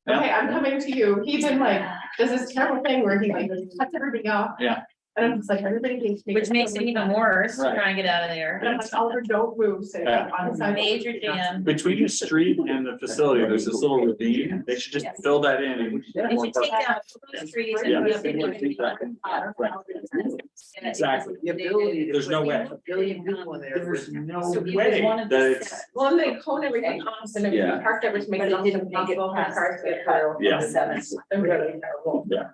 okay, I'm coming to you. He's been like, does this terrible thing where he like cuts everything off. Yeah. And I'm just like, everybody needs to. Which makes it even worse, Right. trying to get out of there. And I'm like, Oliver, don't move, so Yeah. on the side. Major jam. Between the street and the facility, there's this little ravine. They should just fill that in and. They should take down the trees and Yeah. put up Exactly. The ability. There's no way. Billion people in there. There's no So he way was one of the that it's, Well, and they cone everything off, and if you Yeah. parked everything, make But it it didn't make it impossible for past cars to get through. Yeah. They're really terrible. Yeah.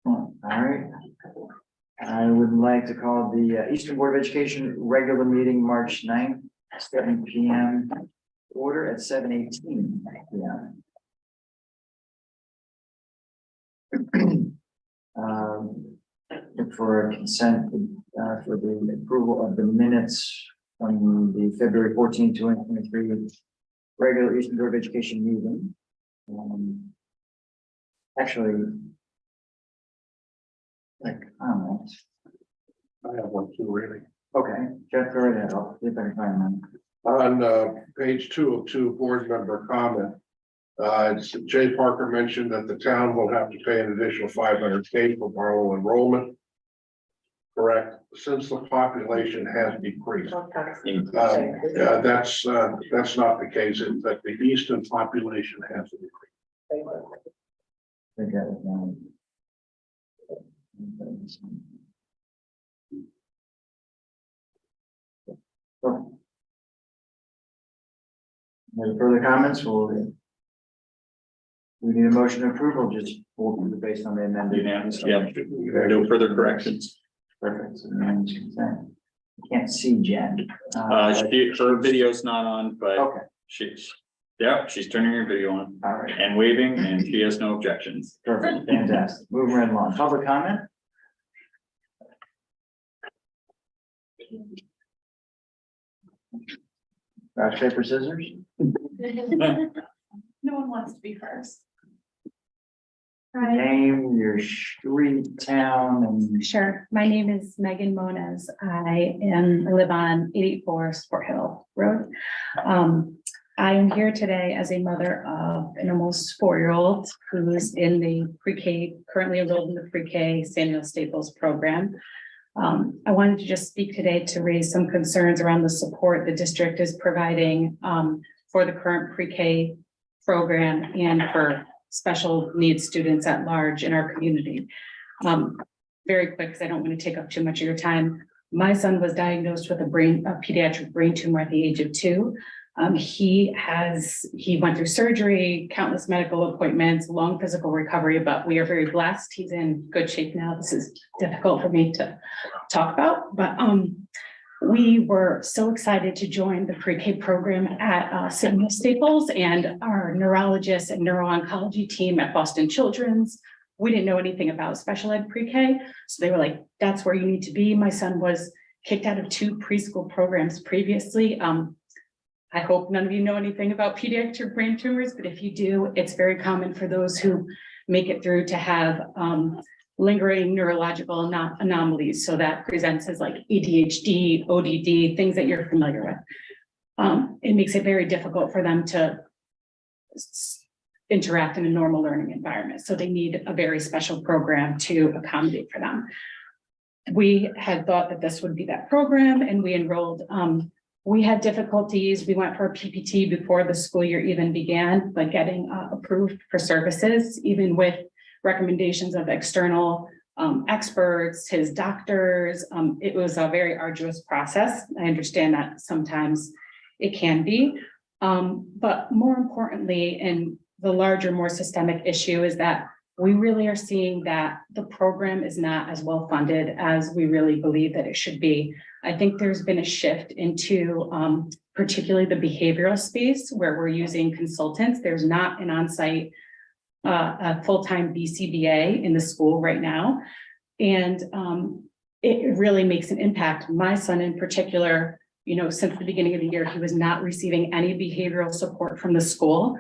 All right. I would like to call the Eastern Board of Education regular meeting, March 9th, 7 p.m. Order at 7:18 p.m. For a consent, for the approval of the minutes from the February 14, 2023 regular Eastern Board of Education meeting. Actually, like, I don't know. I have one too, really. Okay, Jeff, go ahead. I'll see if I can find them. On page 202, board member comment. Jay Parker mentioned that the town will have to pay an additional $500K for Barlow enrollment. Correct, since the population has decreased. That's not the case, it's that the Easton population has decreased. I think that was one. Oh. Any further comments? Will we need a motion of approval? Just will be based on the amended. unanimous, yeah, no further corrections. Perfect. So unanimous consent. I can't see Jen. Her video's not on, but Okay, she's turning her video on all right, and waving, and she has no objections. perfect, fantastic. Moving right along. Public comment? Rock, paper, scissors? No one wants to be first. Hi, Name, your street, town, and sure. My name is Megan Moniz. I live on 84 Sport Hill Road. I am here today as a mother of an almost 4-year-old who's in the pre-K, currently enrolled in the pre-K Samuel Staples program. I wanted to just speak today to raise some concerns around the support the district is providing for the current pre-K program and for special needs students at large in our community. Very quick, because I don't want to take up too much of your time. My son was diagnosed with a pediatric brain tumor at the age of 2. He went through surgery, countless medical appointments, long physical recovery, but we are very blessed. He's in good shape now. This is difficult for me to talk about, but We were so excited to join the pre-K program at Samuel Staples, and our neurologist and neuro-oncology team at Boston Children's. We didn't know anything about special ed pre-K, so they were like, that's where you need to be. My son was kicked out of 2 preschool programs previously. I hope none of you know anything about pediatric brain tumors, but if you do, it's very common for those who make it through to have lingering neurological anomalies. So that presents as like ADHD, ODD, things that you're familiar with. It makes it very difficult for them to interact in a normal learning environment. So they need a very special program to accommodate for them. We had thought that this would be that program, and we enrolled. We had difficulties. We went for a PPT before the school year even began, but getting approved for services, even with recommendations of external experts, his doctors. It was a very arduous process. I understand that sometimes it can be, but more importantly, and the larger, more systemic issue is that we really are seeing that the program is not as well funded as we really believe that it should be. I think there's been a shift into particularly the behavioral space where we're using consultants. There's not an on-site a full-time BCBA in the school right now. And it really makes an impact. My son in particular, you know, since the beginning of the year, he was not receiving any behavioral support from the school.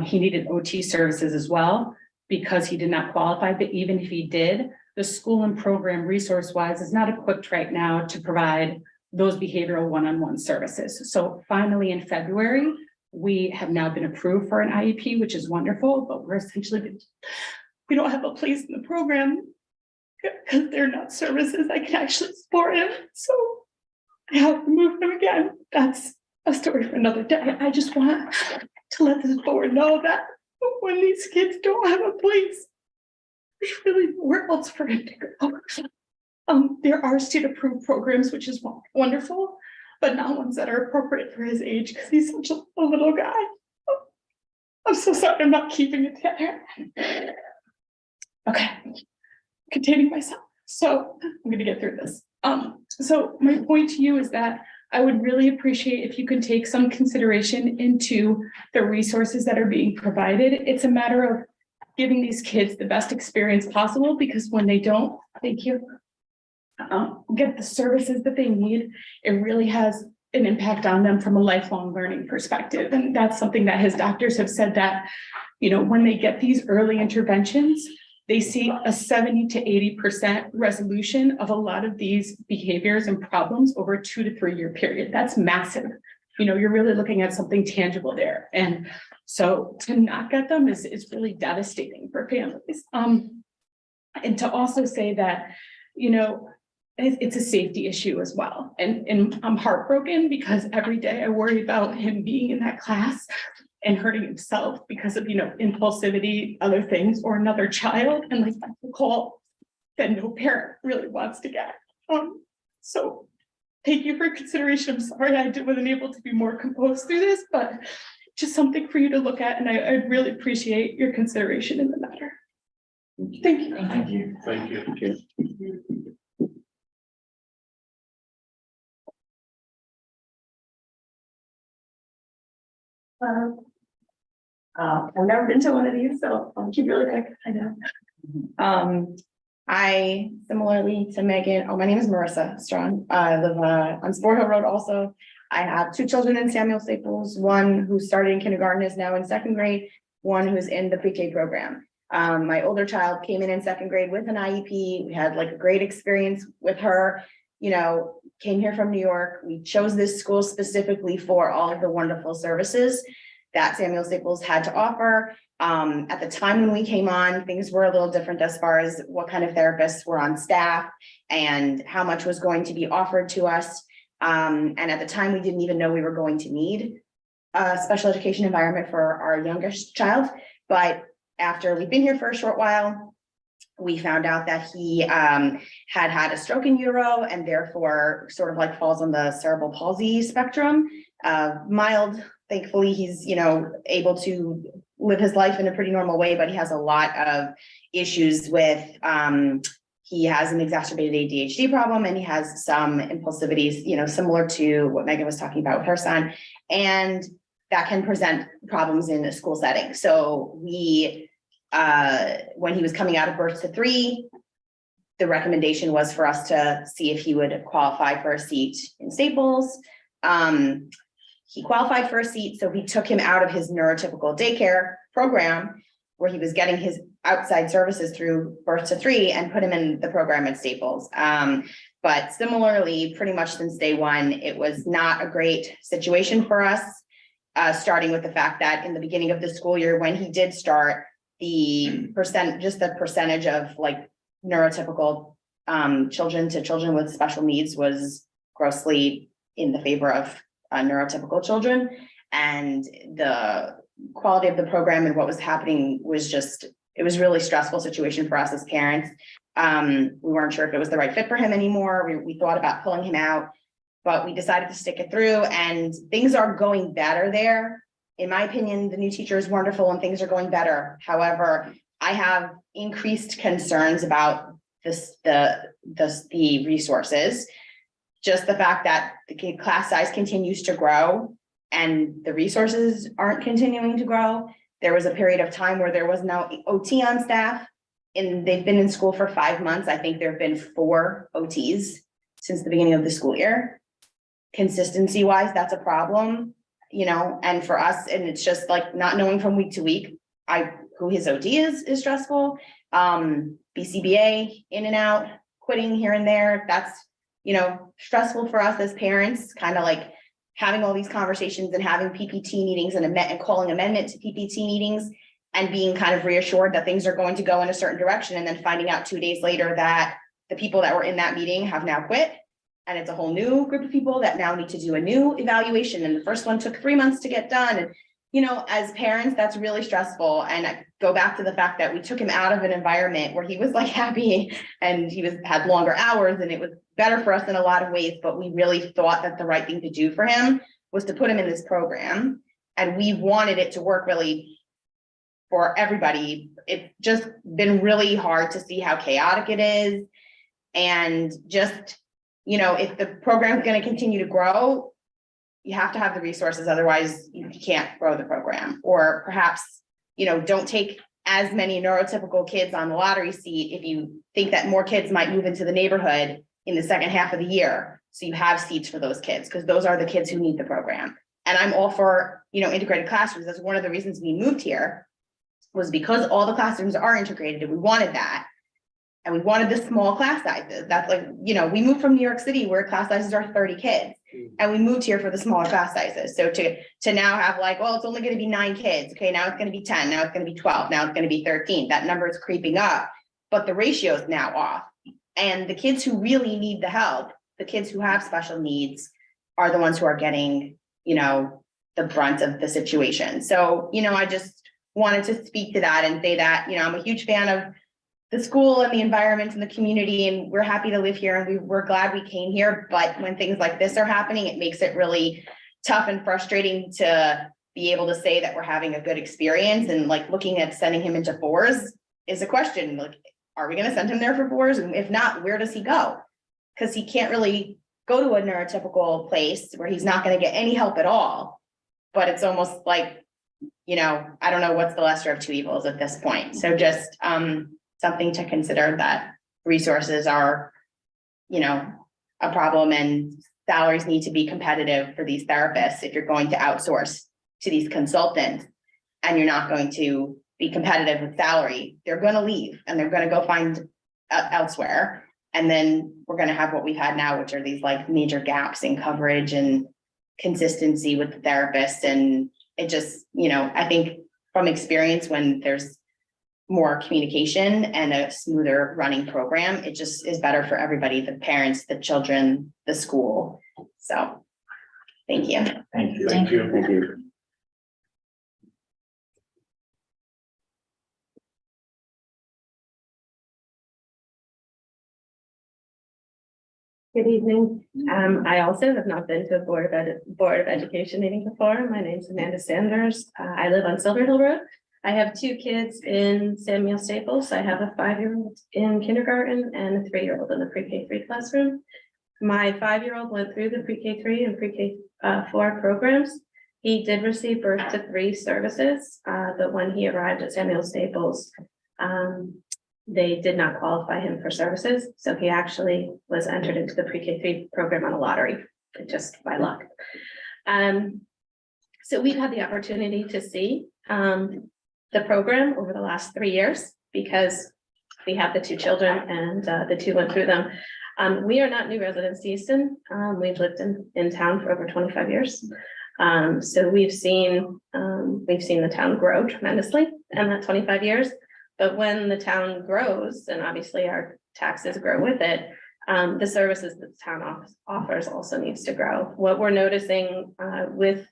He needed OT services as well because he did not qualify, but even if he did, the school and program resource-wise is not equipped right now to provide those behavioral one-on-one services. So finally in February, we have now been approved for an IEP, which is wonderful, but we're essentially, we don't have a place in the program because they're not services that can actually support him. So I have to move him again. That's a story for another day. I just want to let this board know that when these kids don't have a place, there's really nowhere else for him to go. There are state-approved programs, which is wonderful, but not ones that are appropriate for his age because he's such a little guy. I'm so sorry, I'm not keeping it together. Okay, containing myself. So I'm gonna get through this. So my point to you is that I would really appreciate if you could take some consideration into the resources that are being provided. It's a matter of giving these kids the best experience possible, because when they don't, thank you, get the services that they need, it really has an impact on them from a lifelong learning perspective. And that's something that his doctors have said that, you know, when they get these early interventions, they see a 70 to 80% resolution of a lot of these behaviors and problems over a 2 to 3 year period. That's massive. You know, you're really looking at something tangible there. And so to not get them is really devastating for families. And to also say that, you know, it's a safety issue as well. And I'm heartbroken because every day I worry about him being in that class and hurting himself because of, you know, impulsivity, other things, or another child, and like the call that no parent really wants to get. So thank you for consideration. I'm sorry I wasn't able to be more composed through this, but just something for you to look at, and I'd really appreciate your consideration in the matter. Thank you. Thank you. Thank you. I've never been to one of these, so I'll keep it really quick. I know. I similarly to Megan, my name is Marissa Strong. I live on Sport Hill Road also. I have 2 children in Samuel Staples, one who's started in kindergarten is now in 2nd grade, one who's in the pre-K program. My older child came in 2nd grade with an IEP. We had like a great experience with her, you know, came here from New York. We chose this school specifically for all of the wonderful services that Samuel Staples had to offer. At the time when we came on, things were a little different as far as what kind of therapists were on staff and how much was going to be offered to us. And at the time, we didn't even know we were going to need a special education environment for our youngest child. But after we've been here for a short while, we found out that he had a stroke in utero and therefore sort of like falls on the cerebral palsy spectrum. Mild, thankfully, he's, you know, able to live his life in a pretty normal way, but he has a lot of issues with, he has an exacerbated ADHD problem and he has some impulsivities, similar to what Megan was talking about with her son. And that can present problems in a school setting. So when he was coming out of birth to 3, the recommendation was for us to see if he would qualify for a seat in Staples. He qualified for a seat, so we took him out of his neurotypical daycare program where he was getting his outside services through birth to 3 and put him in the program at Staples. But similarly, pretty much since day 1, it was not a great situation for us, starting with the fact that in the beginning of the school year, when he did start, the percentage of like neurotypical children to children with special needs was grossly in the favor of neurotypical children, and the quality of the program and what was happening was it was really stressful situation for us as parents. We weren't sure if it was the right fit for him anymore. We thought about pulling him out, but we decided to stick it through, and things are going better there. In my opinion, the new teacher is wonderful and things are going better. However, I have increased concerns about the resources. Just the fact that the class size continues to grow and the resources aren't continuing to grow. There was a period of time where there was no OT on staff, and they've been in school for 5 months. I think there have been 4 OTs since the beginning of the school year. Consistency wise, that's a problem, and for us, and it's just like not knowing from week to week, who his OT is stressful. BCBA in and out, quitting here and there. That's, stressful for us as parents, kind of like having all these conversations and having PPT meetings and calling amendment to PPT meetings and being kind of reassured that things are going to go in a certain direction. And then finding out 2 days later that the people that were in that meeting have now quit. And it's a whole new group of people that now need to do a new evaluation. And the first one took 3 months to get done. And, as parents, that's really stressful. And I go back to the fact that we took him out of an environment where he was like happy and he had longer hours and it was better for us in a lot of ways. But we really thought that the right thing to do for him was to put him in this program. And we wanted it to work really for everybody. It's just been really hard to see how chaotic it is. And just, if the program is going to continue to grow, you have to have the resources, otherwise you can't grow the program. Or perhaps, don't take as many neurotypical kids on the lottery seat if you think that more kids might move into the neighborhood in the second half of the year. So you have seats for those kids, because those are the kids who need the program. And I'm all for, integrated classrooms. That's one of the reasons we moved here, was because all the classrooms are integrated and we wanted that. And we wanted the small class sizes. That's like, we moved from New York City where class sizes are 30 kids. And we moved here for the smaller class sizes. So to now have like, well, it's only going to be 9 kids. Okay, now it's going to be 10. Now it's going to be 12. Now it's going to be 13. That number is creeping up, but the ratio is now off. And the kids who really need the help, the kids who have special needs, are the ones who are getting, the brunt of the situation. So, I just wanted to speak to that and say that, I'm a huge fan of the school and the environment and the community, and we're happy to live here and we're glad we came here. But when things like this are happening, it makes it really tough and frustrating to be able to say that we're having a good experience. And like looking at sending him into 4s is a question. Like, are we going to send him there for 4s? And if not, where does he go? Because he can't really go to a neurotypical place where he's not going to get any help at all. But it's almost like, I don't know what's the lesser of 2 evils at this point. So just something to consider, that resources are, a problem, and salaries need to be competitive for these therapists. If you're going to outsource to these consultants and you're not going to be competitive with salary, they're going to leave and they're going to go find elsewhere. And then we're going to have what we've had now, which are these like major gaps in coverage and consistency with the therapist. And it just, I think from experience, when there's more communication and a smoother running program, it just is better for everybody, the parents, the children, the school. So thank you. Thank you. Thank you. Thank you. Good evening. I also have not been to a Board of Education meeting before. My name is Amanda Sanders. I live on Silver Hill Road. I have two kids in Samuel Staples. I have a 5-year-old in kindergarten and a 3-year-old in the pre-K3 classroom. My 5-year-old went through the pre-K3 and pre-K4 programs. He did receive birth to 3 services, but when he arrived at Samuel Staples, they did not qualify him for services. So he actually was entered into the pre-K3 program on a lottery, just by luck. So we've had the opportunity to see the program over the last 3 years because we have the 2 children and the 2 went through them. We are not new residents to Easton. We've lived in town for over 25 years. So we've seen the town grow tremendously in that 25 years. But when the town grows, and obviously our taxes grow with it, the services that the town offers also needs to grow. What we're noticing with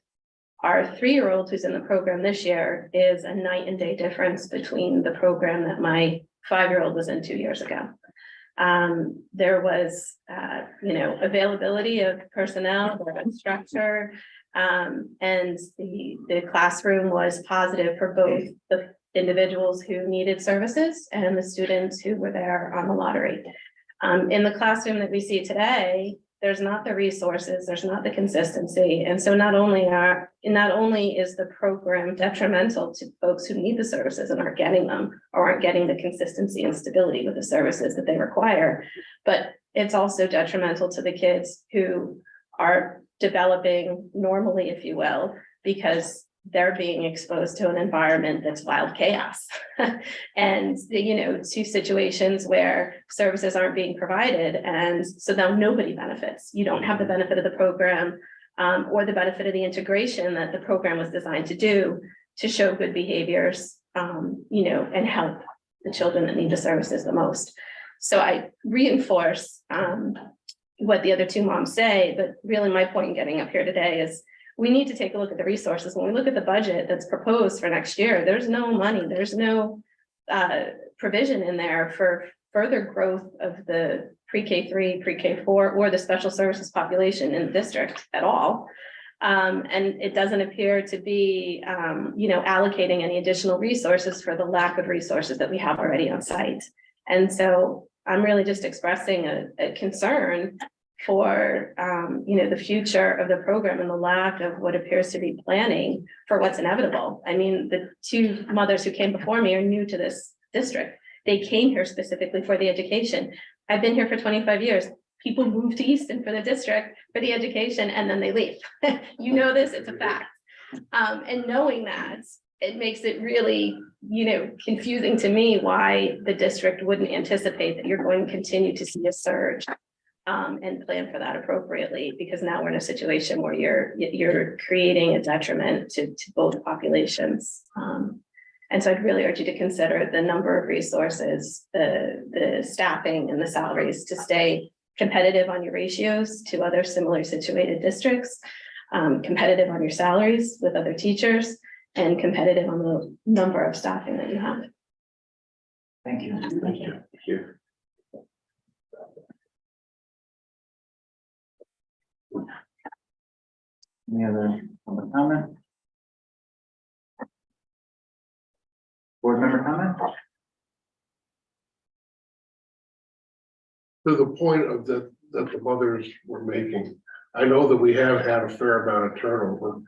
our 3-year-old who's in the program this year is a night and day difference between the program that my 5-year-old was in 2 years ago. There was, availability of personnel, there was structure, and the classroom was positive for both the individuals who needed services and the students who were there on the lottery. In the classroom that we see today, there's not the resources, there's not the consistency. And so not only is the program detrimental to folks who need the services and aren't getting them, or aren't getting the consistency and stability with the services that they require, but it's also detrimental to the kids who are developing normally, if you will, because they're being exposed to an environment that's wild chaos. And, to situations where services aren't being provided. And so now nobody benefits. You don't have the benefit of the program or the benefit of the integration that the program was designed to do to show good behaviors, and help the children that need the services the most. So I reinforce what the other 2 moms say, but really my point in getting up here today is we need to take a look at the resources. When we look at the budget that's proposed for next year, there's no money, there's no provision in there for further growth of the pre-K3, pre-K4, or the special services population in the district at all. And it doesn't appear to be, allocating any additional resources for the lack of resources that we have already on site. And so I'm really just expressing a concern for, the future of the program and the lack of what appears to be planning for what's inevitable. I mean, the 2 mothers who came before me are new to this district. They came here specifically for the education. I've been here for 25 years. People move to Easton for the district, for the education, and then they leave. You know this, it's a fact. And knowing that, it makes it really, confusing to me why the district wouldn't anticipate that you're going to continue to see a surge and plan for that appropriately, because now we're in a situation where you're creating a detriment to both populations. And so I'd really urge you to consider the number of resources, the staffing and the salaries to stay competitive on your ratios to other similar situated districts, competitive on your salaries with other teachers, and competitive on the number of staffing that you have. Thank you. Thank you. Thank you. Any other public comment? Board member comment? To the point of that the mothers were making, I know that we have had a fair amount of turnover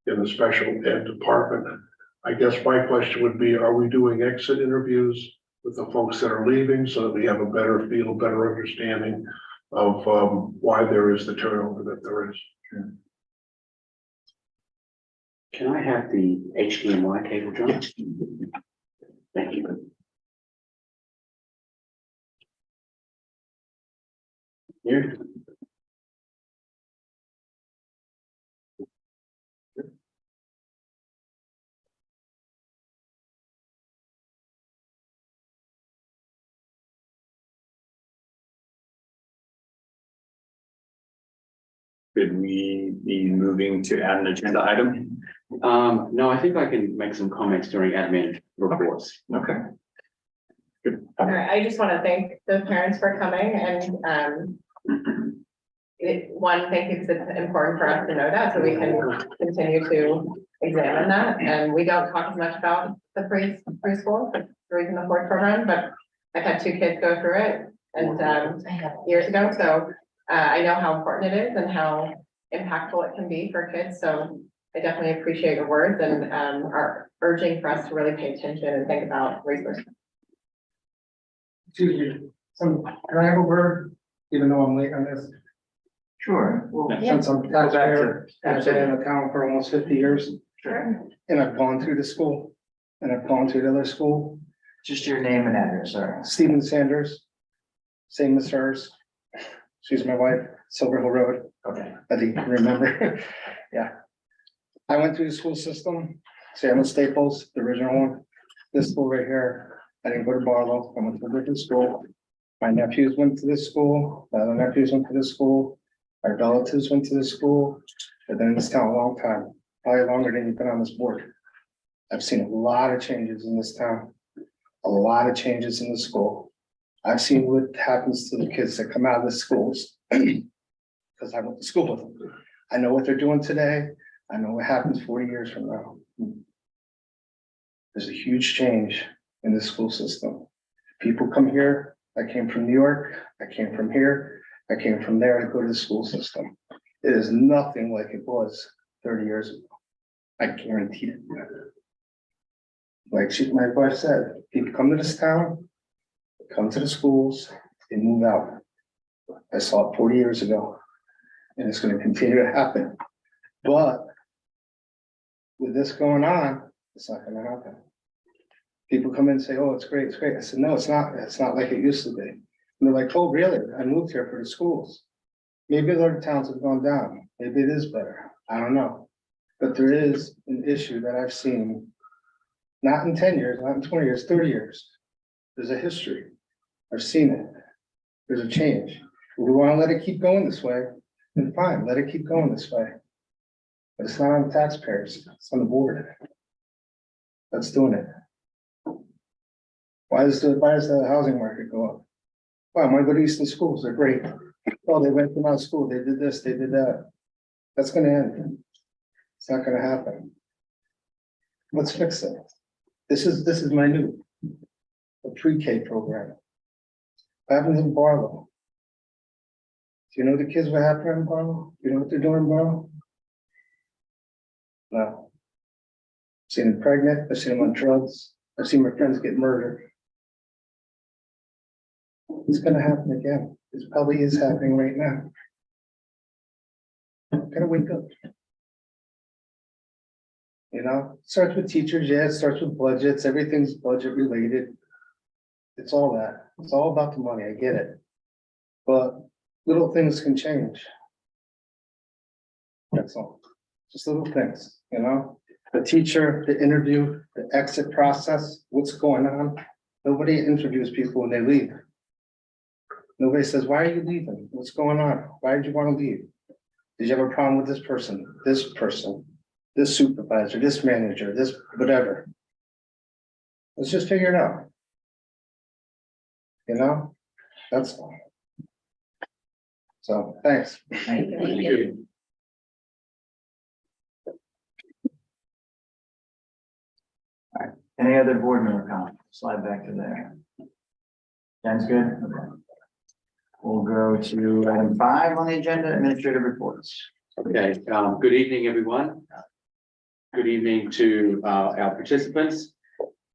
in the special ed department. I guess my question would be, are we doing exit interviews with the folks that are leaving so that we have a better feel, better understanding of why there is the turnover that there is? Can I have the HDMI cable, John? Thank you. Here. Could we be moving to add an agenda item? No, I think I can make some comments during admin reports. Okay. All right, I just want to thank the parents for coming and, thank you, it's important for us to know that so we can continue to examine that, and we don't talk as much about the preschool, the reason the fourth program, but I've had two kids go through it and, years ago, so, I know how important it is and how impactful it can be for kids, so I definitely appreciate your words and, are urging for us to really pay attention and think about resources. Excuse me, can I have a word, even though I'm late on this? Sure. Well, Since I'm a Go back to- taxpayer, I've been in the town for almost 50 years, Sure. and I've gone through the school, and I've gone through the other school, Just your name and address, sorry. Stephen Sanders, same as hers. She's my wife, Silver Hill Road, Okay. I think you can remember, yeah. I went through the school system, Sam Staples, the original one, this school right here, I didn't go to Barlow, I went to a different school. My nephews went to this school, my other nephews went to this school, our relatives went to this school. I've been in this town a long time, probably longer than you've been on this board. I've seen a lot of changes in this town, a lot of changes in the school. I've seen what happens to the kids that come out of the schools. Because I went to school with them. I know what they're doing today. I know what happens 40 years from now. There's a huge change in the school system. People come here. I came from New York. I came from here. I came from there to go to the school system. It is nothing like it was 30 years ago. I guarantee it. Like my wife said, people come to this town, come to the schools, they move out. I saw it 40 years ago, and it's going to continue to happen. But with this going on, it's not going to happen. People come in and say, "Oh, it's great, it's great." I said, "No, it's not. It's not like it used to be." And they're like, "Oh, really? I moved here for the schools." Maybe other towns have gone down. Maybe it is better. I don't know. But there is an issue that I've seen, not in 10 years, not in 20 years, 30 years. There's a history. I've seen it. There's a change. If we want to let it keep going this way, then fine, let it keep going this way. But it's not on the taxpayers, it's on the board. That's doing it. Why does the housing market go up? Wow, I want to go to Easton schools, they're great. Oh, they went to my school, they did this, they did that. That's gonna end. It's not gonna happen. Let's fix it. This is my new pre-K program. What happens in Barlow? Do you know the kids what happened in Barlow? Do you know what they're doing in Barlow? No. I've seen them pregnant, I've seen them on drugs, I've seen my friends get murdered. It's gonna happen again. This probably is happening right now. Gotta wake up. You know, it starts with teachers, yeah, it starts with budgets, everything's budget related. It's all that. It's all about the money, I get it. But little things can change. That's all. Just little things, you know? The teacher, the interview, the exit process, what's going on? Nobody interviews people when they leave. Nobody says, "Why are you leaving? What's going on? Why did you want to leave? Did you have a problem with this person, this supervisor, this manager, this whatever?" Let's just figure it out. You know, that's all. So, thanks. Thank you. All right, any other board member comments? Slide back to there. Sounds good? Okay. We'll go to item 5 on the agenda, administrative reports. Okay, good evening, everyone. Good evening to our participants.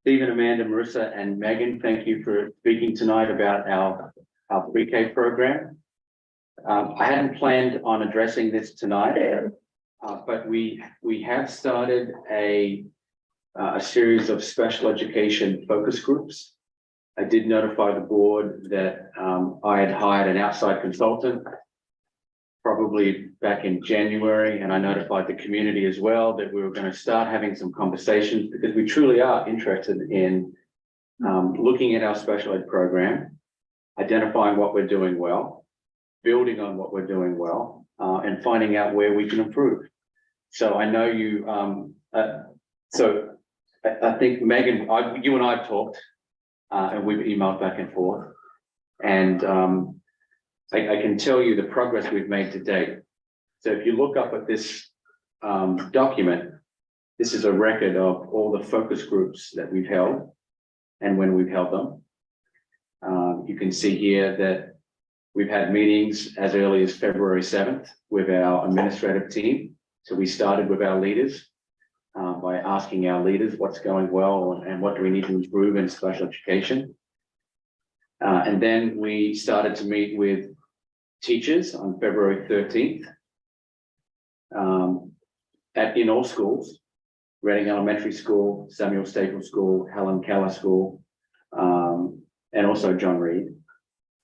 Stephen, Amanda, Marissa, and Megan, thank you for speaking tonight about our pre-K program. I hadn't planned on addressing this tonight, but we have started a series of special education focus groups. I did notify the board that I had hired an outside consultant probably back in January, and I notified the community as well that we were going to start having some conversations because we truly are interested in looking at our special ed program, identifying what we're doing well, building on what we're doing well, and finding out where we can improve. So I know you, I think Megan, you and I have talked, and we've emailed back and forth, and I can tell you the progress we've made to date. So if you look up at this document, This is a record of all the focus groups that we've held and when we've held them. You can see here that we've had meetings as early as February 7th with our administrative team. So we started with our leaders by asking our leaders what's going well and what do we need to improve in special education. And then we started to meet with teachers on February 13th in all schools, Reading Elementary School, Samuel Staples School, Helen Keller School, and also John Reed.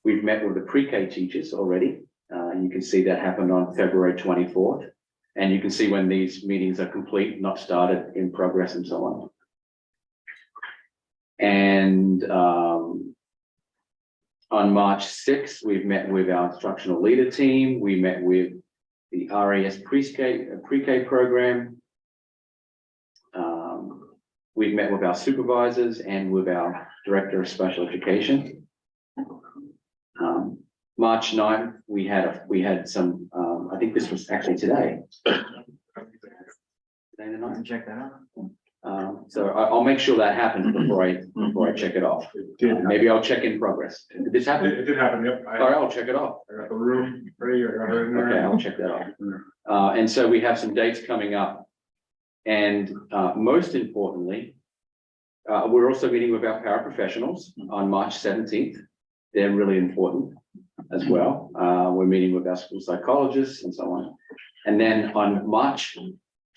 We've met with the pre-K teachers already. You can see that happened on February 24th. And you can see when these meetings are complete, not started, in progress, and so on. And on March 6th, we've met with our instructional leader team. We met with the RAS pre-K program. We've met with our supervisors and with our director of special education. March 9th, we had some, I think this was actually today. Check that out. So I'll make sure that happens before I check it off. Maybe I'll check in progress. Did this happen? It did happen, yep. All right, I'll check it off. I got the room ready, I got it in there. Okay, I'll check that off. And so we have some dates coming up. And most importantly, we're also meeting with our paraprofessionals on March 17th. They're really important as well. We're meeting with our school psychologists and so on. And then on March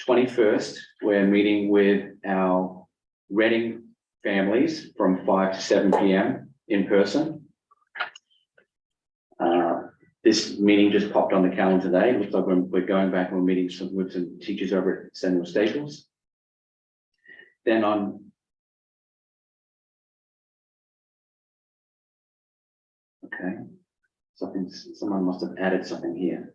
21st, we're meeting with our Reading families from 5 to 7 p.m. in person. This meeting just popped on the calendar today. It looks like we're going back and we're meeting with some teachers over at Samuel Staples. Then on okay, someone must have added something here.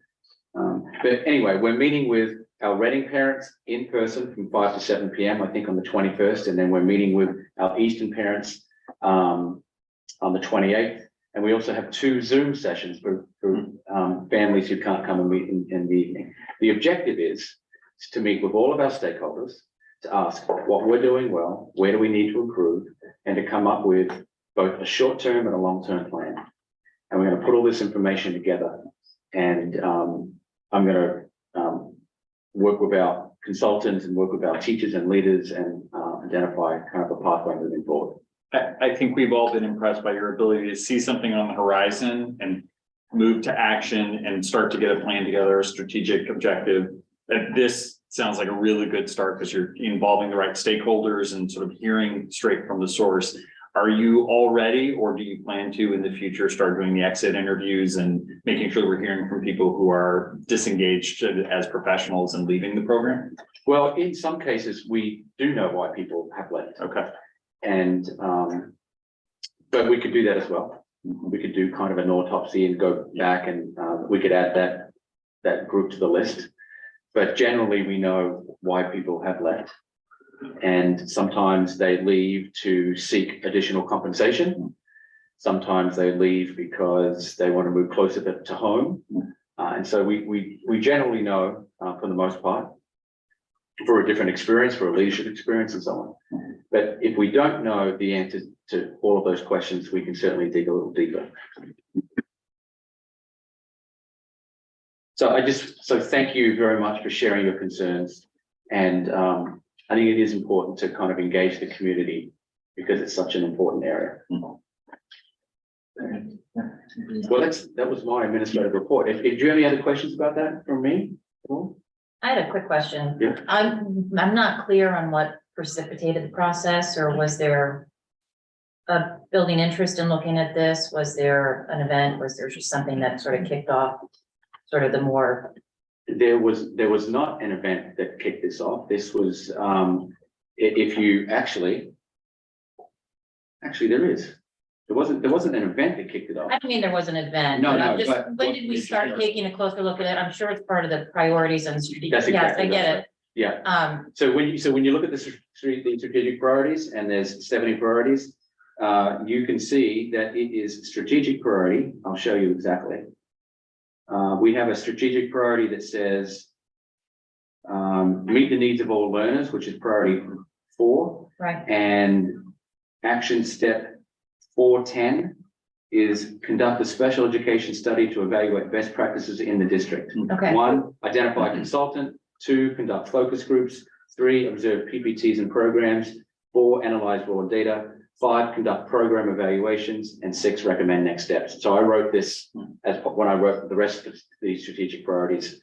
But anyway, we're meeting with our Reading parents in person from 5 to 7 p.m. I think on the 21st, and then we're meeting with our Easton parents on the 28th. And we also have 2 Zoom sessions for families who can't come and meet in the evening. The objective is to meet with all of our stakeholders, to ask what we're doing well, where do we need to improve, and to come up with both a short-term and a long-term plan. And we're going to put all this information together. And I'm going to work with our consultants and work with our teachers and leaders and identify kind of a pathway moving forward. I think we've all been impressed by your ability to see something on the horizon and move to action and start to get a plan together, a strategic objective. That this sounds like a really good start because you're involving the right stakeholders and sort of hearing straight from the source. Are you all ready, or do you plan to in the future start doing the exit interviews and making sure that we're hearing from people who are disengaged as professionals and leaving the program? Well, in some cases, we do know why people have left. Okay. And but we could do that as well. We could do kind of an autopsy and go back and we could add that group to the list. But generally, we know why people have left. And sometimes they leave to seek additional compensation. Sometimes they leave because they want to move closer to home. And so we generally know, for the most part, for a different experience, for a leadership experience and so on. But if we don't know the answer to all of those questions, we can certainly dig a little deeper. So thank you very much for sharing your concerns. And I think it is important to kind of engage the community because it's such an important area. Well, that was my administrative report. Do you have any other questions about that from me? I had a quick question. Yeah. I'm not clear on what precipitated the process, or was there a building interest in looking at this? Was there an event? Was there just something that sort of kicked off sort of the more? There was not an event that kicked this off. This was, if you actually there is. There wasn't an event that kicked it off. I don't mean there was an event. No, but no, I'm just, but when what did we is start your- taking a closer look at it? I'm sure it's part of the priorities and strategic. That's Yes, exactly I get right. it. Yeah. So when you look at the strategic priorities, and there's 70 priorities, you can see that it is strategic priority. I'll show you exactly. We have a strategic priority that says meet the needs of all learners, which is priority 4. Right. And action step 410 is conduct a special education study to evaluate best practices in the district. Okay. 1, identify a consultant. 2, conduct focus groups. 3, observe PPTs and programs. 4, analyze raw data. 5, conduct program evaluations. And 6, recommend next steps. So I wrote this as when I wrote the rest of the strategic priorities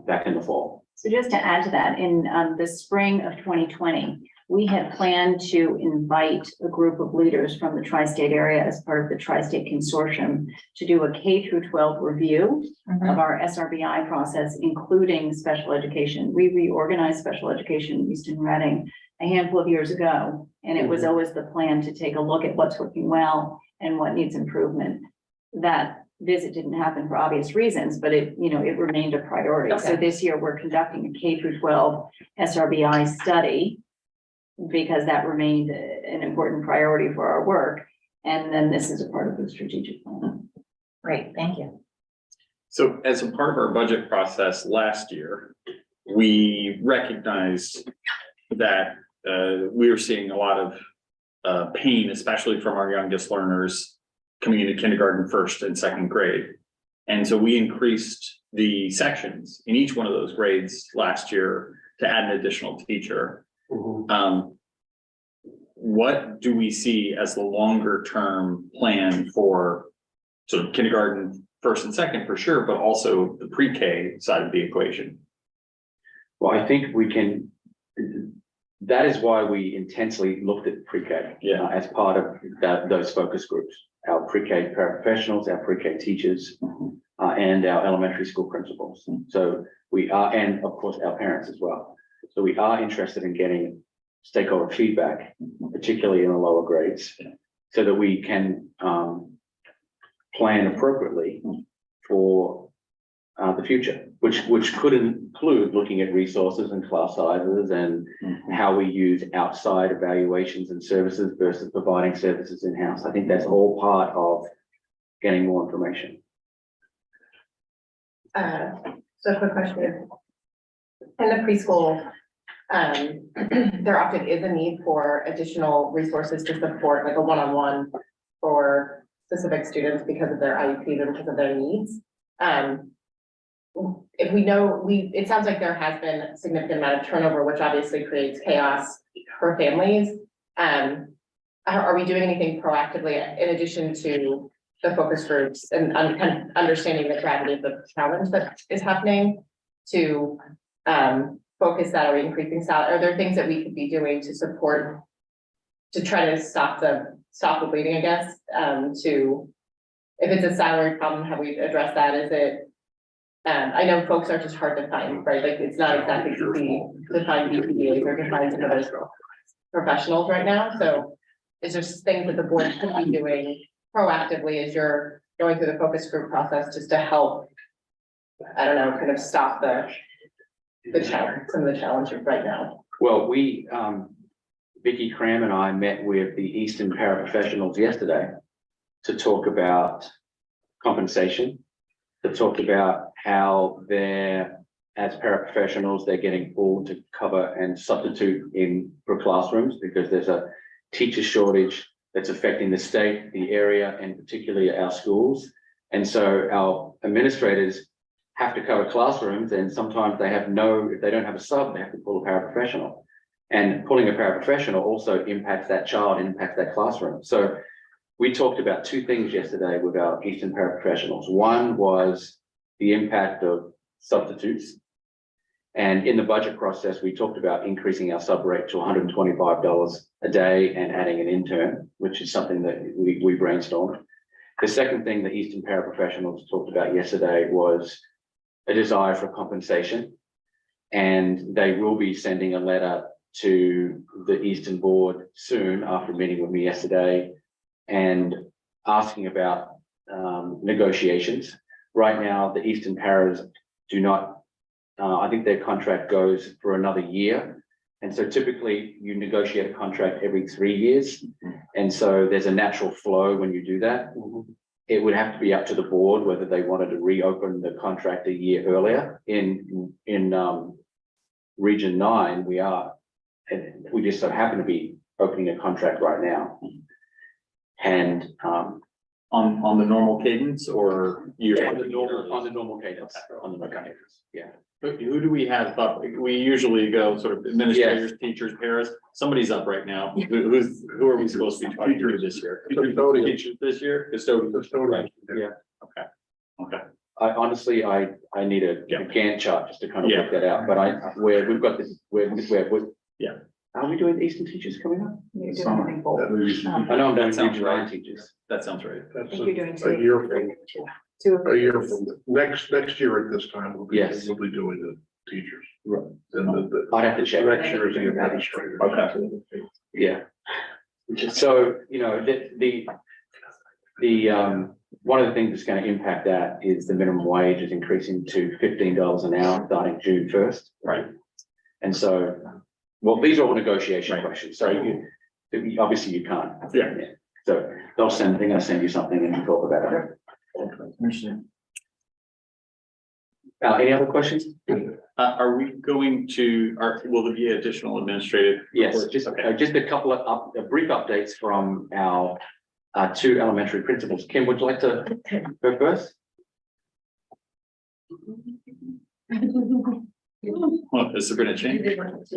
back in the fall. So just to add to that, in the spring of 2020, we had planned to invite a group of leaders from the tri-state area as part of the tri-state consortium to do a K through 12 review of our SRBI process, including special education. We reorganized special education in Easton Reading a handful of years ago, and it was always the plan to take a look at what's working well and what needs improvement. That visit didn't happen for obvious reasons, but it remained a priority. So this year we're conducting a K through 12 SRBI study because that remained an important priority for our work. And then this is a part of the strategic plan. Great, thank you. So as a part of our budget process last year, we recognized that we were seeing a lot of pain, especially from our youngest learners coming into kindergarten, 1st and 2nd grade. And so we increased the sections in each one of those grades last year to add an additional teacher. What do we see as the longer term plan for sort of kindergarten, 1st and 2nd for sure, but also the pre-K side of the equation? Well, I think we can, that is why we intensely looked at pre-K as part of those focus groups, our pre-K paraprofessionals, our pre-K teachers, and our elementary school principals. So we are, and of course, our parents as well. So we are interested in getting stakeholder feedback, particularly in the lower grades, so that we can plan appropriately for the future, which could include looking at resources and class sizes and how we use outside evaluations and services versus providing services in-house. I think that's all part of getting more information. So a quick question. In the preschool, there often is a need for additional resources to support, like a one-on-one for specific students because of their IEPs and because of their needs. If we know, it sounds like there has been a significant amount of turnover, which obviously creates chaos for families. Are we doing anything proactively in addition to the focus groups and kind of understanding the gravity of the challenge that is happening to focus salary, increasing salary? Are there things that we could be doing to support, to try to stop the bleeding, I guess, if it's a salary problem, have we addressed that? Is it, I know folks are just hard to find, right? Like it's not exactly easy to find BPAs or to find some of those professionals right now. So is there things that the board could be doing proactively as you're going through the focus group process just to help, I don't know, kind of stop the challenge, some of the challenges right now? Well, we, Vicky Cram and I met with the Easton paraprofessionals yesterday to talk about compensation, to talk about how they're, as paraprofessionals, they're getting pulled to cover and substitute for classrooms because there's a teacher shortage that's affecting the state, the area, and particularly our schools. And so our administrators have to cover classrooms, and sometimes they have if they don't have a sub, they have to pull a paraprofessional. And pulling a paraprofessional also impacts that child, impacts that classroom. So we talked about 2 things yesterday with our Easton paraprofessionals. One was the impact of substitutes. And in the budget process, we talked about increasing our sub rate to $125 a day and adding an intern, which is something that we brainstormed. The second thing that Easton paraprofessionals talked about yesterday was a desire for compensation. And they will be sending a letter to the Easton board soon after meeting with me yesterday and asking about negotiations. Right now, the Easton paras do not, I think their contract goes for another year. And so typically you negotiate a contract every 3 years. And so there's a natural flow when you do that. It would have to be up to the board whether they wanted to reopen the contract a year earlier in Region 9, we just so happen to be opening a contract right now. And, On the normal cadence or year? on the normal cadence, yeah. Who do we have up? We usually go sort of administrators, teachers, paras. Somebody's up right now. Who are we supposed to be talking to this year? Custodian. Teachers this year? Custodians. Custodian. Yeah. Okay. I honestly, I need a Yeah. Gantt chart just to kind of Yeah. work that out, but we've got this, Yeah. Are we doing Eastern teachers coming up? You're Summer. doing both. That is- I know I'm doing That sounds Region right. 9 teachers. That sounds right. That's You're doing a year from, Two. a year from, next year at this time, Yes. we'll be doing the teachers. Right. And I'd have to check. the next year is the administrator. Okay. Yeah. So, one of the things that's going to impact that is the minimum wage is increasing to $15 an hour starting June 1st. Right. And so, well, these are all negotiation Right. questions, so obviously you can't. Yeah. So they're gonna send you something and you talk about it. Commissioner. Any other questions? Are we going to, will there be additional administrative? Yes, reports? just Okay. just a couple of brief updates from our two elementary principals. Kim, would you like to go first? Well, has there been a change? Twice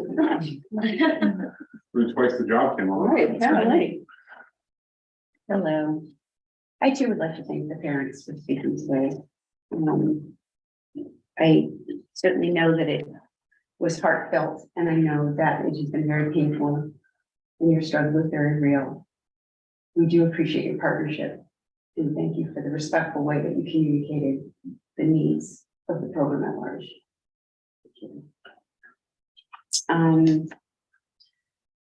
the job came on. Right, apparently. Hello. I too would like to thank the parents for speaking today. I certainly know that it was heartfelt, and I know that it has been very painful, and your struggle is very real. We do appreciate your partnership, and thank you for the respectful way that you communicated the needs of the program at large.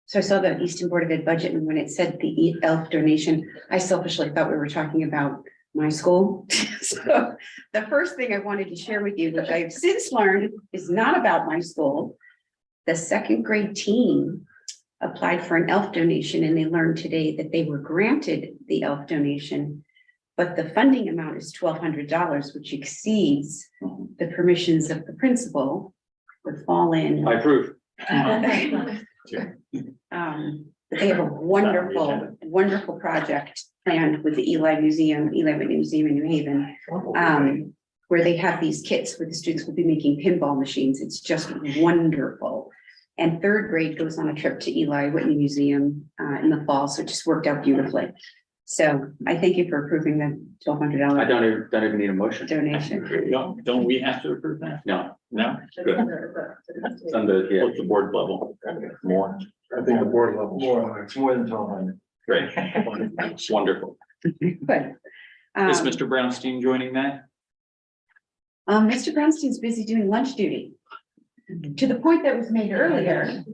So I saw the Easton Board of Ed budget, and when it said the ELF donation, I selfishly thought we were talking about my school. So the first thing I wanted to share with you, which I've since learned is not about my school. The second grade team applied for an ELF donation, and they learned today that they were granted the ELF donation. But the funding amount is $1,200, which exceeds the permissions of the principal, would fall in. I approve. They have a wonderful, wonderful project planned with the Eli Whitney Museum in New Haven, where they have these kits where the students will be making pinball machines. It's just wonderful. And third grade goes on a trip to Eli Whitney Museum in the fall, so it just worked out beautifully. So I thank you for approving the I $1,200 don't even need a motion. donation. Don't we have to approve that? No, No? Good. it's under, yeah. What's the board level? More? I think the board level. More, it's more than 1,200. Great. Wonderful. Good. Is Mr. Brownstein joining that? Mr. Brownstein's busy doing lunch duty. To the point that was made earlier,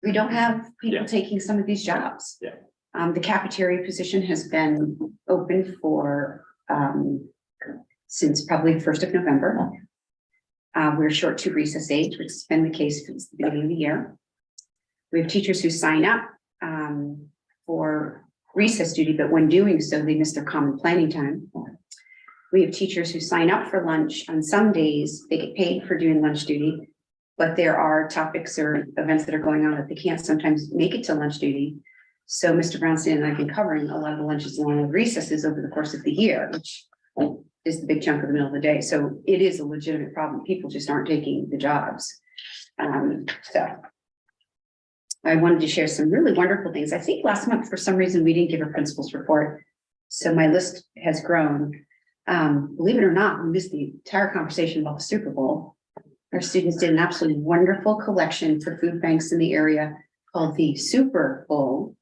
we don't have people Yeah. taking some of these jobs. Yeah. The cafeteria position has been open for, since probably the 1st of November. We're short to recess age, which has been the case since the beginning of the year. We have teachers who sign up, for recess duty, but when doing so, they miss their common planning time. We have teachers who sign up for lunch on some days, they get paid for doing lunch duty. But there are topics or events that are going on that they can't sometimes make it to lunch duty. So Mr. Brownstein and I have been covering a lot of the lunches along with recesses over the course of the year, which is the big chunk of the middle of the day. So it is a legitimate problem. People just aren't taking the jobs. So I wanted to share some really wonderful things. I think last month, for some reason, we didn't give a principal's report. So my list has grown. Believe it or not, we missed the entire conversation about the Super Bowl. Our students did an absolutely wonderful collection for food banks in the area called the Super Bowl.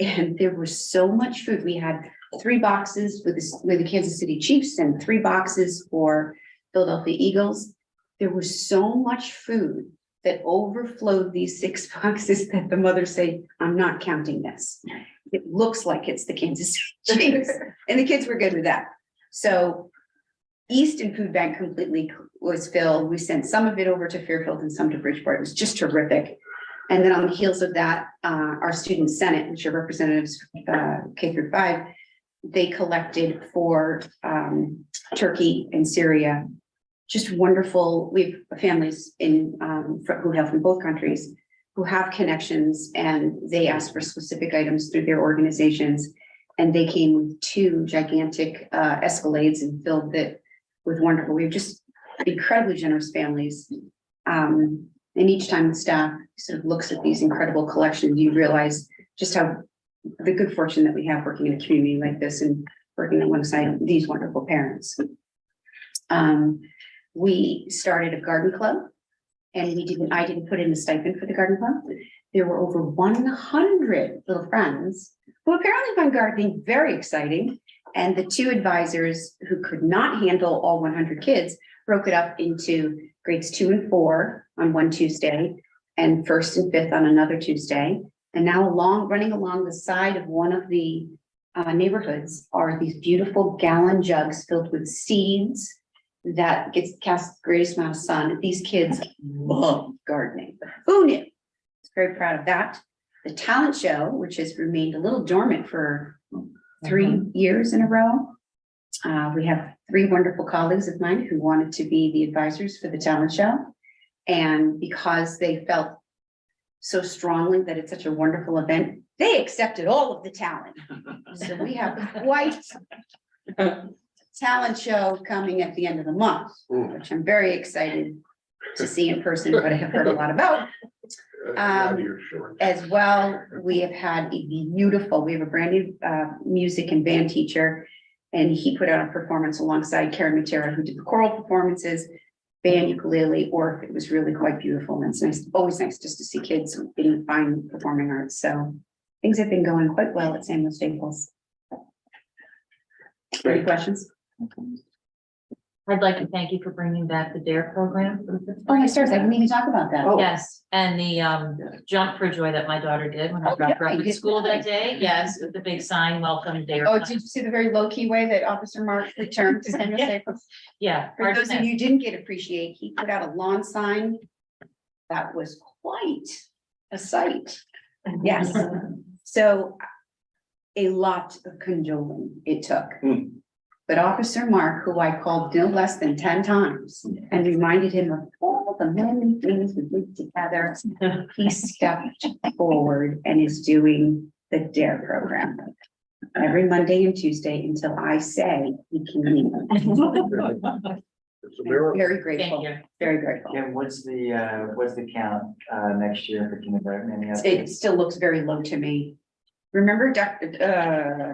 And there was so much food. We had 3 boxes with the Kansas City Chiefs and 3 boxes for Philadelphia Eagles. There was so much food that overflowed these 6 boxes that the mothers say, I'm not counting this. It looks like it's the Kansas City Chiefs. And the kids were good with that. So Easton Food Bank completely was filled. We sent some of it over to Fairfield and some to Bridgeport. It was just terrific. And then on the heels of that, our student senate, which are representatives K through 5, they collected for Turkey and Syria just wonderful. We have families in, who hail from both countries, who have connections, and they ask for specific items through their organizations. And they came with 2 gigantic Escalades and filled it with wonderful. We have just incredibly generous families. And each time the staff sort of looks at these incredible collections, you realize just how the good fortune that we have working in a community like this and working alongside these wonderful parents. We started a garden club, and I didn't put in a stipend for the garden club. There were over 100 little friends who apparently found gardening very exciting. And the 2 advisors who could not handle all 100 kids broke it up into grades 2 and 4 on one Tuesday and 1st and 5th on another Tuesday. And now running along the side of one of the neighborhoods are these beautiful gallon jugs filled with seeds that cast the greatest amount of sun. These kids love gardening. Who knew? Very proud of that. The talent show, which has remained a little dormant for 3 years in a row. We have 3 wonderful colleagues of mine who wanted to be the advisors for the talent show. And because they felt so strongly that it's such a wonderful event, they accepted all of the talent. So we have quite a talent show coming at the end of the month, which I'm very excited to see in person, but I have heard a lot about. As well, we have had we have a brand new music and band teacher, and he put out a performance alongside Karen Matera, who did the choral performances, band, ukulele, or it was really quite beautiful. And it's nice, always nice just to see kids in fine performing arts. So things have been going quite well at Samuel Staples. Any questions? I'd like to thank you for bringing back the DARE program. Oh, my stars, I didn't even talk about that. Yes, and the jump for joy that my daughter did when I dropped her off at school that day. Yes, with the big sign, welcome DARE. Oh, did you see the very low-key way that Officer Mark returned to Samuel Staples? Yeah. For those of you who didn't get appreciate, he put out a lawn sign that was quite a sight. Yes. So a lot of cajoling it took. But Officer Mark, who I called no less than 10 times and reminded him of all the many things we did together, he stepped forward and is doing the DARE program every Monday and Tuesday until I say he can leave. It's a miracle. Very grateful, Thank you. very grateful. Kim, what's the count next year for kindergarten? Any It updates? still looks very low to me. Remember,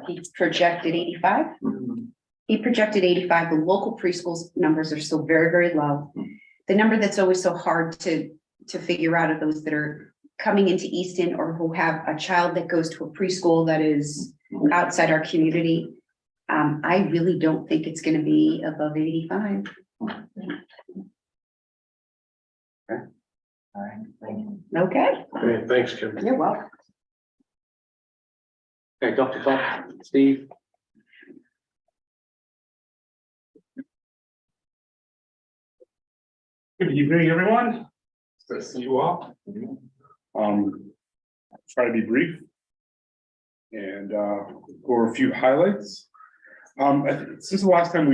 he projected 85? He projected 85. The local preschools numbers are still very, very low. The number that's always so hard to figure out are those that are coming into Easton or who have a child that goes to a preschool that is outside our community. I really don't think it's going to be above 85. All right, thank you. Okay, Okay, thanks, Kim. you're welcome. Okay, Dr. Clark, Steve. Good evening, everyone. Nice to see you all. Try to be brief. And go over a few highlights. Since the last time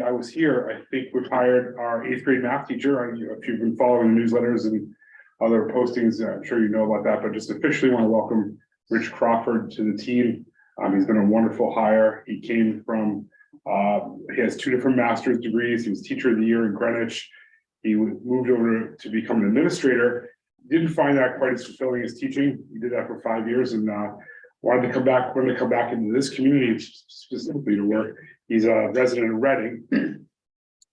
I was here, I think we've hired our 8th grade math teacher. If you've been following the newsletters and other postings, I'm sure you know about that, but just officially want to welcome Rich Crawford to the team. He's been a wonderful hire. He came from, he has 2 different master's degrees. He was teacher of the year in Greenwich. He moved over to become an administrator. Didn't find that quite as fulfilling as teaching. He did that for 5 years and wanted to come back into this community specifically to work. He's a resident of Reading,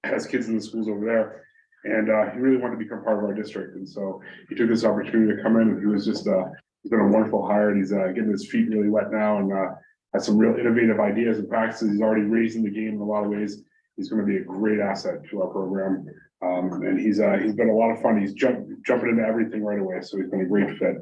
has kids in the schools over there, and he really wanted to become part of our district. And so he took this opportunity to come in, and he was just he's been a wonderful hire, and he's getting his feet really wet now, and has some real innovative ideas and practices. He's already raising the game in a lot of ways. He's going to be a great asset to our program. And he's been a lot of fun. He's jumping into everything right away. So he's been a great fit.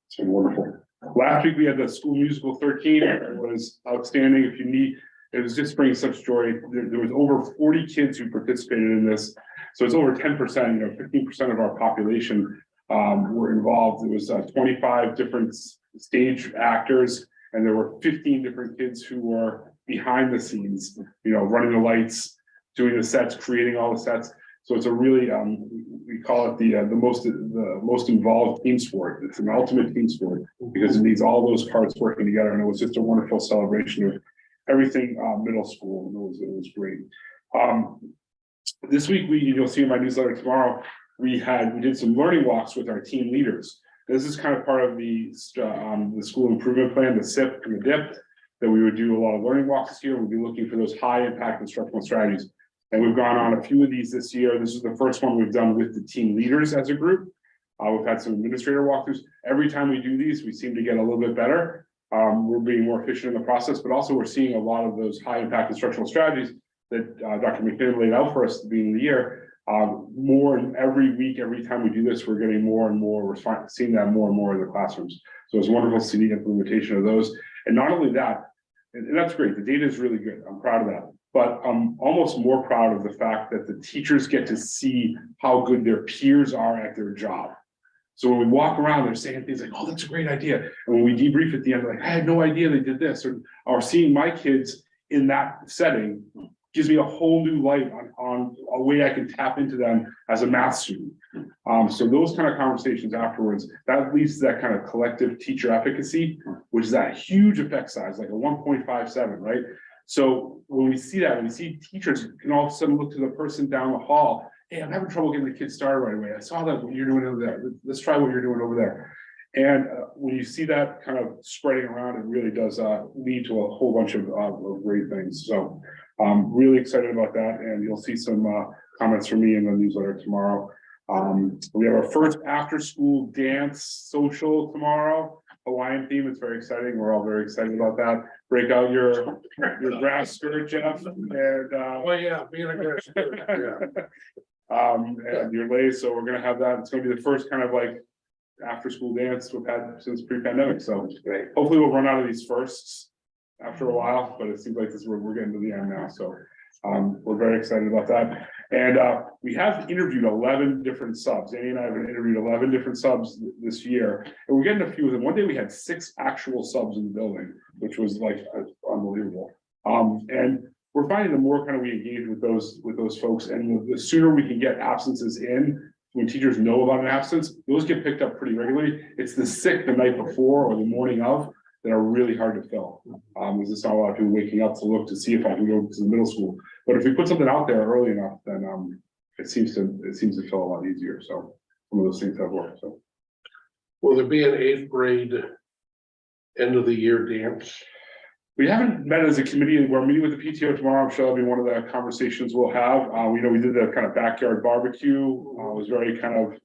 It's been wonderful. Last week we had the school musical 13. It was outstanding. If you need, it was just bringing such joy. There was over 40 kids who participated in this. So it's over 10%, 15% of our population were involved. It was 25 different stage actors, and there were 15 different kids who were behind the scenes, running the lights, doing the sets, creating all the sets. So it's a really, we call it the most involved team sport. It's an ultimate team sport because it needs all those parts working together. And it was just a wonderful celebration of everything, middle school. It was great. This week, you'll see in my newsletter tomorrow, we did some learning walks with our team leaders. This is kind of part of the school improvement plan, the SIP and the DIP, that we would do a lot of learning walks this year. We'll be looking for those high impact instructional strategies. And we've gone on a few of these this year. This is the first one we've done with the team leaders as a group. We've had some administrator walkthroughs. Every time we do these, we seem to get a little bit better. We're being more efficient in the process, but also we're seeing a lot of those high impact instructional strategies that Dr. McKinnon laid out for us at the beginning of the year. More every week, every time we do this, we're getting more and more. We're seeing that more and more in the classrooms. So it's wonderful to see the implementation of those. And not only that, and that's great. The data is really good. I'm proud of that. But I'm almost more proud of the fact that the teachers get to see how good their peers are at their job. So when we walk around, they're saying things like, "Oh, that's a great idea." And when we debrief at the end, like, "I had no idea they did this," or seeing my kids in that setting gives me a whole new light on a way I can tap into them as a math student. So those kind of conversations afterwards, that leads to that kind of collective teacher efficacy, which is that huge effect size, like a 1.57, right? So when we see that, when we see teachers can all of a sudden look to the person down the hall, "Hey, I'm having trouble getting the kids started right away. I saw that what you're doing over there. Let's try what you're doing over there." And when you see that kind of spreading around, it really does lead to a whole bunch of great things. So I'm really excited about that. And you'll see some comments from me in the newsletter tomorrow. We have our first after school dance social tomorrow. Hawaiian theme. It's very exciting. We're all very excited about that. Break out your grass skirt, Jeff, and Well, yeah, being a grass skirt, yeah. and your lace. So we're gonna have that. It's gonna be the first kind of like after school dance we've had since pre-pandemic. So Great. hopefully we'll run out of these firsts after a while, but it seems like we're getting to the end now. So we're very excited about that. And we have interviewed 11 different subs. Annie and I have interviewed 11 different subs this year, and we're getting a few of them. One day we had 6 actual subs in the building, which was like unbelievable. And we're finding the more kind of we engage with those folks, and the sooner we can get absences in, when teachers know about an absence, those get picked up pretty regularly. It's the sick the night before or the morning of that are really hard to fill. There's just not a lot of people waking up to look to see if I can go to the middle school. But if we put something out there early enough, then it seems to fill a lot easier. So some of those things have worked. So Will there be an 8th grade end of the year dance? we haven't met as a committee. We're meeting with the PTO tomorrow. I'm sure that'll be one of the conversations we'll have. We know we did the kind of backyard barbecue. It was very kind of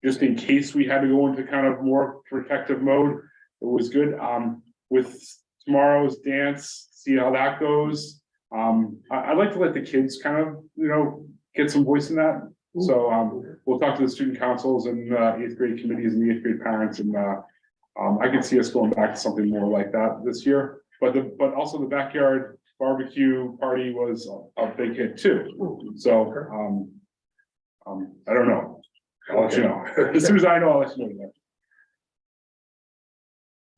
just in case we had to go into kind of more protective mode. It was good. With tomorrow's dance, see how that goes. I'd like to let the kids kind of, get some voice in that. So we'll talk to the student councils and 8th grade committees and the 8th grade parents, and I can see us going back to something more like that this year. But also the backyard barbecue party was a big hit too. So I don't know. I'll let you know. As soon as I know, I'll let you know.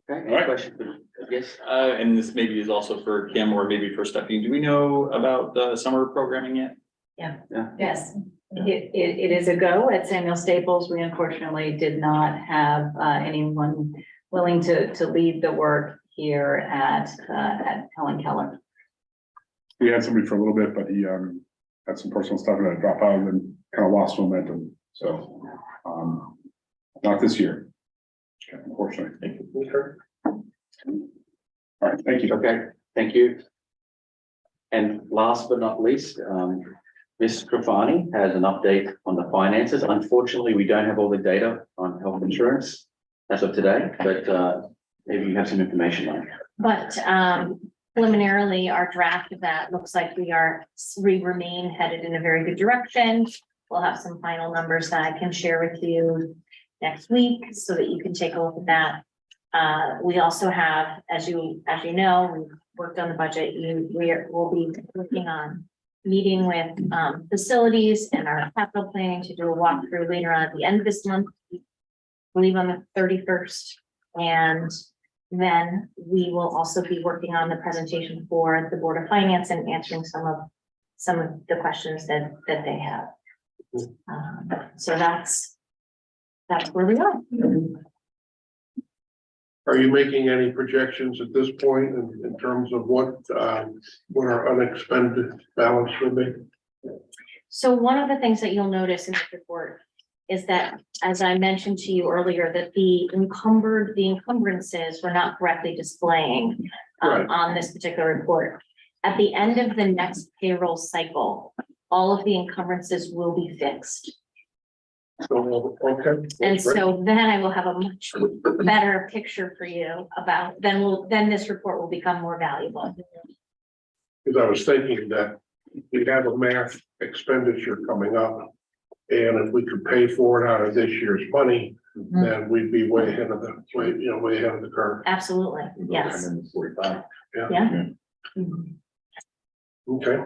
Okay, All any right. question? Yes. And this maybe is also for Kim or maybe for Stephanie. Do we know about the summer programming yet? Yes, it is a go at Samuel Staples. We unfortunately did not have anyone willing to lead the work here at Helen Keller. We had somebody for a little bit, but he had some personal stuff and had to drop out and then kind of lost momentum. So not this year, unfortunately. Thank you. All right, thank you. Okay, thank you. And last but not least, Ms. Grafani has an update on the finances. Unfortunately, we don't have all the data on health insurance as of today, but maybe you have some information on it. But preliminarily, our draft of that looks like we remain headed in a very good direction. We'll have some final numbers that I can share with you next week so that you can take a look at that. We also have, as you know, we've worked on the budget. We'll be working on meeting with facilities and our capital planning to do a walkthrough later on at the end of this month, I believe on the 31st. And then we will also be working on the presentation for the Board of Finance and answering some of the questions that they have. So that's where we are. Are you making any projections at this point in terms of what our unexpended balance will be? So one of the things that you'll notice in this report is that, as I mentioned to you earlier, that the encumbrances were not correctly displaying Right. on this particular report. At the end of the next payroll cycle, all of the encumbrances will be fixed. So, okay. And so then I will have a much better picture for you about, then this report will become more valuable. Because I was thinking that we have a math expenditure coming up. And if we could pay for it out of this year's money, then we'd be way ahead of the curve. Absolutely, yes. 145. Yeah. Mhm. Okay.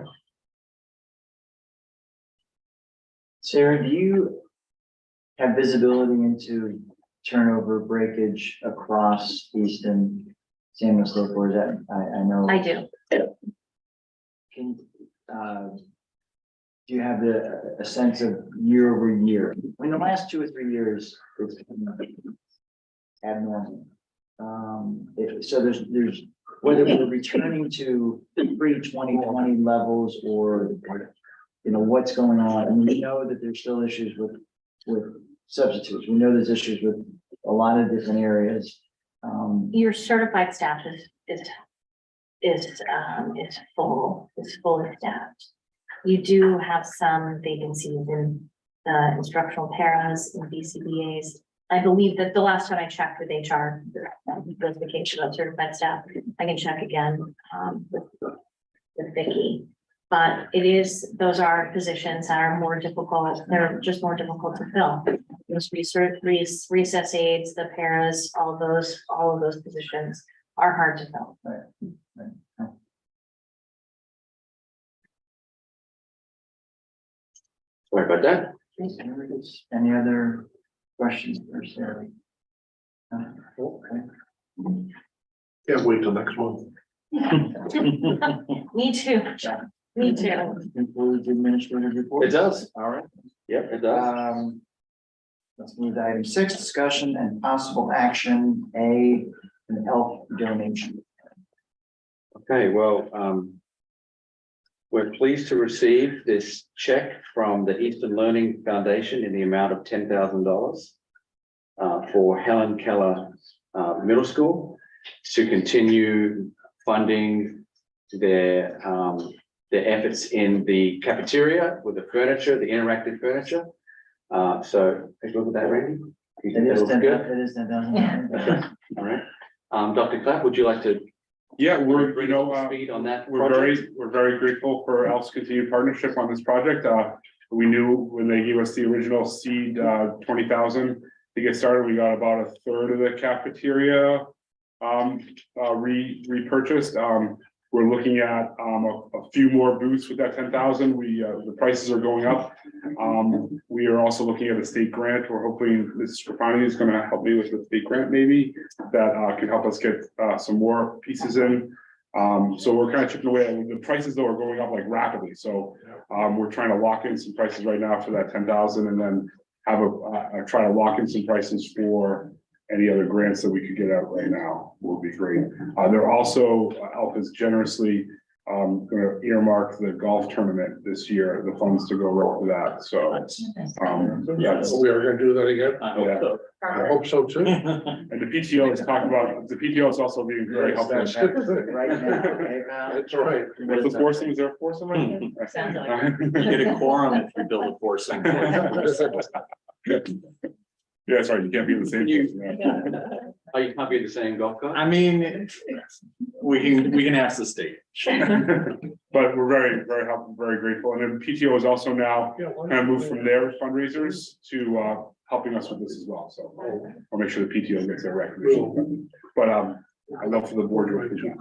Sarah, do you have visibility into turnover breakage across Easton, San Luis Lake, or is that, I know. I do. Can, do you have a sense of year over year? In the last 2 or 3 years, it's been abnormal. So there's, whether we're returning to pre-2020 levels or, you know, what's going on. And we know that there's still issues with substitutes. We know there's issues with a lot of different areas. Your certified staff is fully staffed. You do have some vacancies in instructional paras and BCBAs. I believe that the last time I checked with HR, the vacation of certified staff, I can check again with Vicky. But those are positions that are more difficult. They're just more difficult to fill. Those recess aides, the paras, all of those positions are hard to fill. Sorry about that. Any other questions for Sarah? Okay. Can't wait till next month. Me too. Me too. Includes administrative report? It does. All right. Yep, it does. Let's move to item 6, discussion and possible action, an elk donation. Okay, well, we're pleased to receive this check from the Easton Learning Foundation in the amount of $10,000 for Helen Keller Middle School to continue funding their efforts in the cafeteria with the furniture, the interactive furniture. So take a look at that, Randy. You think that looks good? It is $10,000. All right. Dr. Clapp, would you like to? Yeah, we're, bring us up to speed on that we're project? very grateful for ELF's continued partnership on this project. We knew when they gave us the original seed, 20,000 to get started, we got about 1/3 of the cafeteria repurchased. We're looking at a few more booths with that 10,000. The prices are going up. We are also looking at a state grant. We're hoping Mrs. Scrapani is going to help me with the state grant, maybe that can help us get some more pieces in. So we're kind of chipping away. The prices though are going up like rapidly. So we're trying to lock in some prices right now for that 10,000, and then have try to lock in some prices for any other grants that we could get out right now will be great. They're also, ELF is generously going to earmark the golf tournament this year, the funds to go right to that. So that's, We are gonna do that again. I hope so. I hope so too. and the PTO is talking about, the PTO is also being very helpful. That's right now, okay, Val? That's right. What's the foursome? Is there a foursome right there? Sounds like Get a quorum if you build a foursome. Yeah, that's right. You can't be in the same. place, yeah. Oh, you can't be in the same golf cart? I mean, we can ask the state. But we're very helpful, very grateful. And then PTO is also now kind of moved from their fundraisers to helping us with this as well. So I'll make sure the PTO gets their recognition. But I'd love for the board to recognize.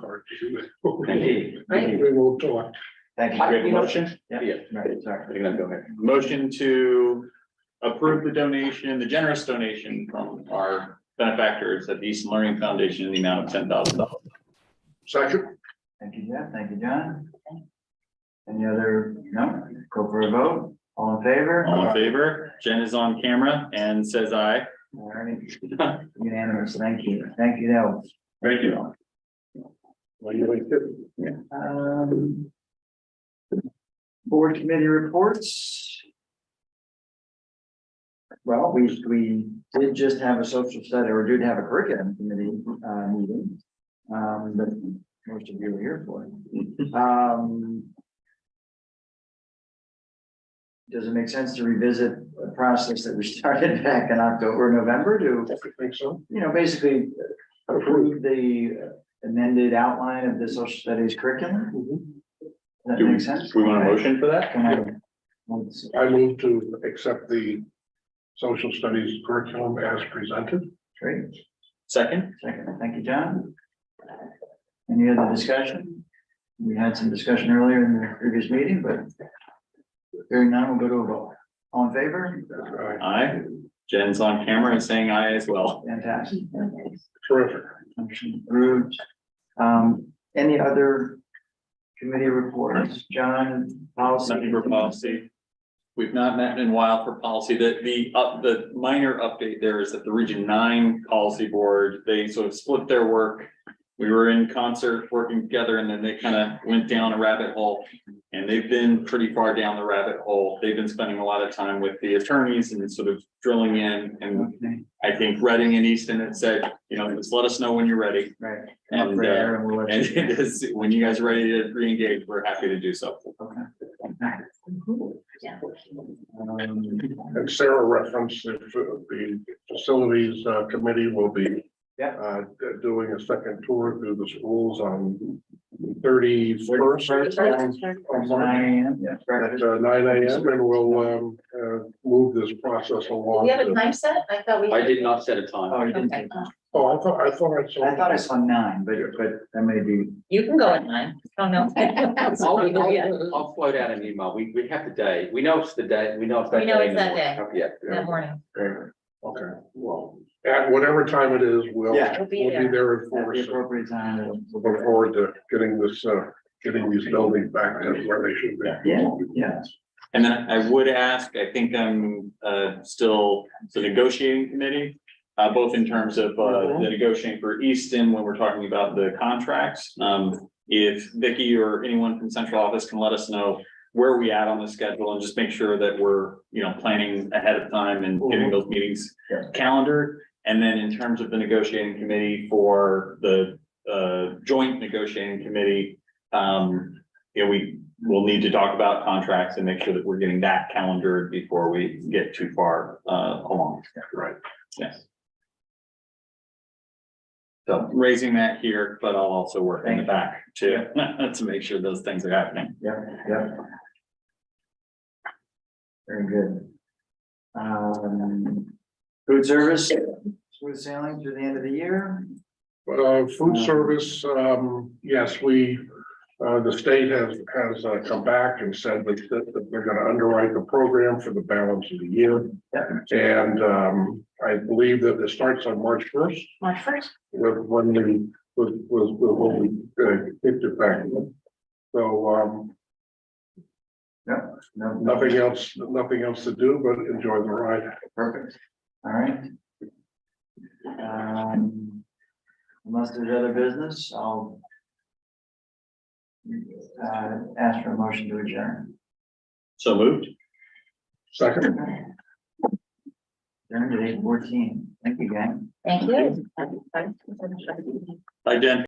Thank you. We will talk. Thank I have a you. motion. Yeah. Right, sorry. You're gonna go ahead. Motion to approve the donation, the generous donation from our benefactors at the Easton Learning Foundation in the amount of $10,000. Second, Thank you, Jeff. Thank you, John. Any other, no, go for a vote. All in favor? All in favor? Jen is on camera and says aye. All right, unanimous, thank you, that Thank you. Well, you like it? Board committee reports. Well, we did just have a social study, or did have a curriculum committee, meeting. That most of you are here for. Does it make sense to revisit a process that we started back in October, November to, I think so. basically approve the amended outline of the social studies curriculum? Does that Do make sense? we want a motion for that? Can I move to accept the social studies curriculum as presented. Great, Second? thank you, John. Any other discussion? We had some discussion earlier in the previous meeting, but hearing none, we'll go to a vote. All in favor? Aye. Jen's on camera and saying aye as well. Fantastic. Terrific. Motion approved. Any other committee reports? John, policy? Nothing for policy. We've not met in a while for policy. The minor update there is that the Region 9 Policy Board, they sort of split their work. We were in concert working together and then they kind of went down a rabbit hole. And they've been pretty far down the rabbit hole. They've been spending a lot of time with the attorneys and sort of drilling in. And Okay, I think Reading and Easton had said, just let us know when you're ready. right. And, Up for air and we'll let And you know. it is, when you guys are ready to re-engage, we're happy to do so. And Sarah referenced that the facilities committee will be doing a second tour through the schools on 31st. From 9 AM, yeah. At 9 AM, and we'll move this process Do along. we have a to- time set? I thought we. I did not set a time. Oh, you didn't. Okay. Oh, I thought I saw. I thought I saw 9, but that may be. You can go at 9. Oh, no. I'll float out an email. We have the day. We know it's the day. We know it's that We know day. it's that day. Yeah. That morning. Okay, well, at whatever time it is, we'll Yeah. We'll be be there. there in At the force. appropriate time. we'll Look forward to getting this, getting these buildings back to where they should be. Yeah. And then I would ask, I think I'm still the negotiating committee, both in terms of the negotiating for Easton when we're talking about the contracts. If Vicky or anyone from central office can let us know where we at on the schedule and just make sure that we're, planning ahead of time and getting those meetings calendared. And then in terms of the negotiating committee for the joint negotiating committee, we will need to talk about contracts and make sure that we're getting that calendared before we get too far along. Right. Yes. So raising that here, but I'll also work in the back to make sure those things are happening. Yep. Very good. Food service, smooth sailing through the end of the year. Food service, yes, the state has come back and said that they're gonna underwrite the program for the balance of the year. And, I believe that it starts on March 1st. March 1st. When we kicked it back. So, No, nothing else to do but enjoy the ride. Perfect. All right. Unless there's other business, I'll ask for a motion to adjourn. So moved. Second. Adjourned at 8:14. Thank you, gang. Thank you. Bye, Jen.